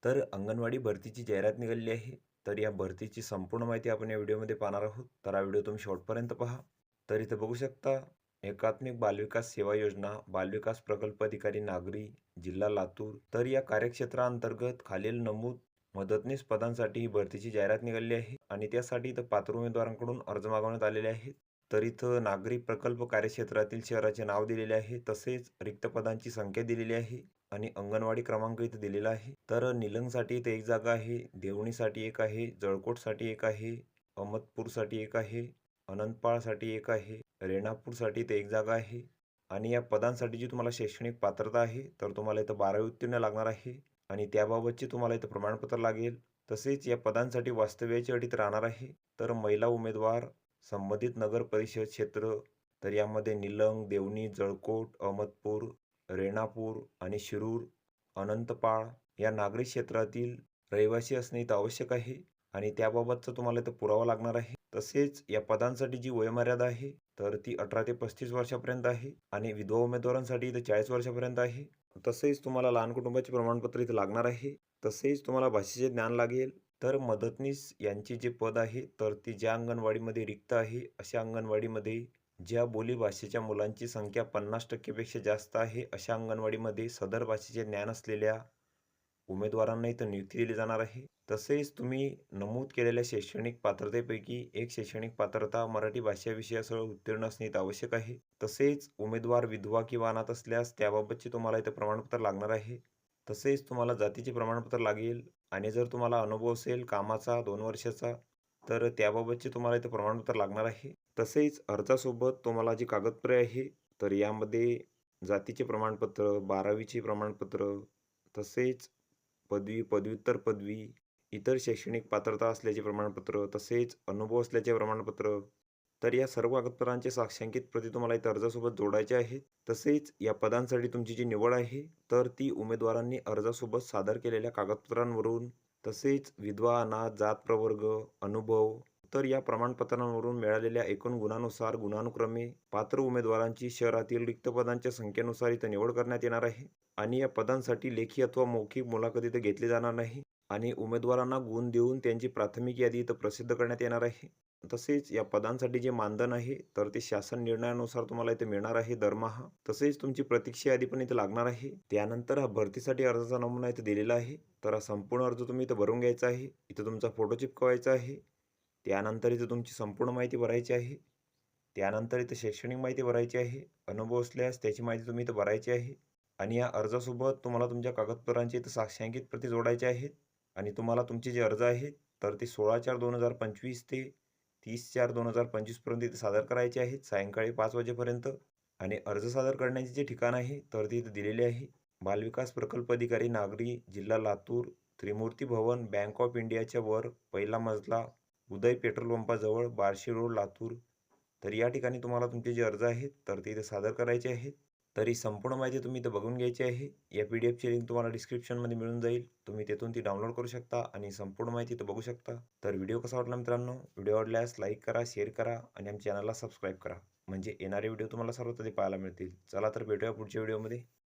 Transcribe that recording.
तर अंगणवाडी भरतीची जाहिरात निघालेली आहे. तर या भरतीची संपूर्ण माहिती आपण या व्हिडिओमध्ये पाहणार आहोत. तर हा व्हिडिओ तुम्ही शेवटपर्यंत पहा. तर इथे बघू शकता, एकात्मिक बालविकास सेवा योजना, बालविकास प्रकल्प अधिकारी नागरी, जिल्हा लातूर. तर या कार्यक्षेत्रांतर्गत खालील नमूद मदतनीस पदांसाठी ही भरतीची जाहिरात निघाली आहे आणि त्यासाठी इथं पात्र उमेदवारांकडून अर्ज मागवण्यात आलेले आहेत. तर इथं नागरी प्रकल्प कार्यक्षेत्रातील शहराचे नाव दिलेले आहे, तसेच रिक्त पदांची संख्या दिलेली आहे आणि अंगणवाडी क्रमांक इथं दिलेला आहे. तर निलंगसाठी इथे एक जागा आहे, देवणीसाठी एक आहे, जळकोटसाठी एक आहे, अहमदपूरसाठी एक आहे, अनंतपाळसाठी एक आहे, रेणापूरसाठी इथे एक जागा आहे. आणि या पदांसाठी जी तुम्हाला शैक्षणिक पात्रता आहे, तर तुम्हाला इथं 12वी उत्तीर्ण लागणार आहे आणि त्याबाबतची तुम्हाला इथं प्रमाणपत्र लागेल. तसेच या पदांसाठी वास्तव्याची अट राहणार आहे. तर महिला उमेदवार संबंधित नगर परिषद क्षेत्र, तर यामध्ये निलंग, देवणी, जळकोट, अहमदपूर, रेणापूर आणि शिरूर, अनंतपाळ या नागरी क्षेत्रातील रहिवासी असणे इथं आवश्यक आहे आणि त्याबाबतचा तुम्हाला इथं पुरावा लागणार आहे. तसेच या पदांसाठी जी वयोमर्यादा आहे, तर ती 18 ते 35 वर्षापर्यंत आहे आणि विधवा उमेदवारांसाठी इथं 40 वर्षापर्यंत आहे. तसेच तुम्हाला लहान कुटुंबाचे प्रमाणपत्र इथं लागणार आहे. तसेच तुम्हाला भाषेचे ज्ञान लागेल. तर मदतनीस यांची जे पद आहे, तर ती ज्या अंगणवाडीमध्ये रिक्त आहे, अशा अंगणवाडीमध्ये ज्या बोलीभाषेच्या मुलांची संख्या 50% पेक्षा जास्त आहे, अशा अंगणवाडीमध्ये सदर भाषेचे ज्ञान असलेल्या उमेदवारांना इथं नियुक्ती दिली जाणार आहे. तसेच तुम्ही नमूद केलेल्या शैक्षणिक पात्रतेपैकी एक शैक्षणिक पात्रता मराठी भाषा विषयासह उत्तीर्ण असणे इथं आवश्यक आहे. तसेच उमेदवार विधवा किंवा अनाथ असल्यास त्याबाबतचे तुम्हाला इथं प्रमाणपत्र लागणार आहे. तसेच तुम्हाला जातीचे प्रमाणपत्र लागेल आणि जर तुम्हाला अनुभव असेल कामाचा 2 वर्षाचा, तर त्याबाबतचे तुम्हाला इथं प्रमाणपत्र लागणार आहे. तसेच अर्जासोबत तुम्हाला जी कागदपत्रे आहे, तर यामध्ये जातीचे प्रमाणपत्र, 12वीचे प्रमाणपत्र, तसेच पदवी, पदव्युत्तर पदवी, इतर शैक्षणिक पात्रता असल्याचे प्रमाणपत्र, तसेच अनुभव असल्याचे प्रमाणपत्र. तर या सर्व कागदपत्रांचे साक्षांकित प्रती तुम्हाला इथं अर्जासोबत जोडायचे आहेत. तसेच या पदांसाठी तुमची जी निवड आहे, तर ती उमेदवारांनी अर्जासोबत सादर केलेल्या कागदपत्रांवरून, तसेच विधवा, अनाथ, जात प्रवर्ग, अनुभव, तर या प्रमाणपत्रांवरून मिळालेल्या एकूण गुणांनुसार गुणानुक्रमे पात्र उमेदवारांची शहरातील रिक्त पदांच्या संख्येनुसार इथं निवड करण्यात येणार आहे. आणि या पदांसाठी लेखी अथवा मौखिक मुलाखत इथं घेतली जाणार नाही आणि उमेदवारांना गुण देऊन त्यांची प्राथमिक यादी इथं प्रसिद्ध करण्यात येणार आहे. तसेच या पदांसाठी जे मानधन आहे, तर ते शासन निर्णयानुसार तुम्हाला इथे मिळणार आहे दरमहा. तसेच तुमची प्रतीक्षा यादी पण इथे लागणार आहे. त्यानंतर हा भरतीसाठी अर्जाचा नमुना इथे दिलेला आहे. तर हा संपूर्ण अर्ज तुम्ही इथं भरून घ्यायचा आहे. इथं तुमचा फोटो चिपकवायचा आहे. त्यानंतर इथं तुमची संपूर्ण माहिती भरायची आहे. त्यानंतर इथं शैक्षणिक माहिती भरायची आहे. अनुभव असल्यास त्याची माहिती तुम्ही इथं भरायची आहे. आणि या अर्जासोबत तुम्हाला तुमच्या कागदपत्रांची इथं साक्षांकित प्रती जोडायच्या आहेत आणि तुम्हाला तुमचे जे अर्ज आहेत, तर ते 16/4/2025 ते 30/4/2025 पर्यंत इथे सादर करायचे आहेत सायंकाळी 5 वाजेपर्यंत. आणि अर्ज सादर करण्याचे जे ठिकाण आहे, तर ते इथे दिलेले आहे. बालविकास प्रकल्प अधिकारी नागरी, जिल्हा लातूर, त्रिमूर्ती भवन, बँक ऑफ इंडियाच्या वर, पहिला मजला, उदय पेट्रोल पंपाजवळ, बार्शी रोड, लातूर. तर या ठिकाणी तुम्हाला तुमचे जे अर्ज आहेत, तर ते इथे सादर करायचे आहेत. तर ही संपूर्ण माहिती तुम्ही इथं बघून घ्यायची आहे. या PDF ची लिंक तुम्हाला डिस्क्रिप्शनमध्ये मिळून जाईल. तुम्ही तिथून ती डाउनलोड करू शकता आणि संपूर्ण माहिती इथं बघू शकता. तर व्हिडिओ कसा वाटला मित्रांनो? व्हिडिओ आवडल्यास लाईक करा, शेअर करा आणि आमच्या चॅनलला सबस्क्राईब करा. म्हणजे येणारे व्हिडिओ तुम्हाला सर्वात आधी पाहायला मिळतील. चला तर भेटूया पुढच्या व्हिडिओमध्ये.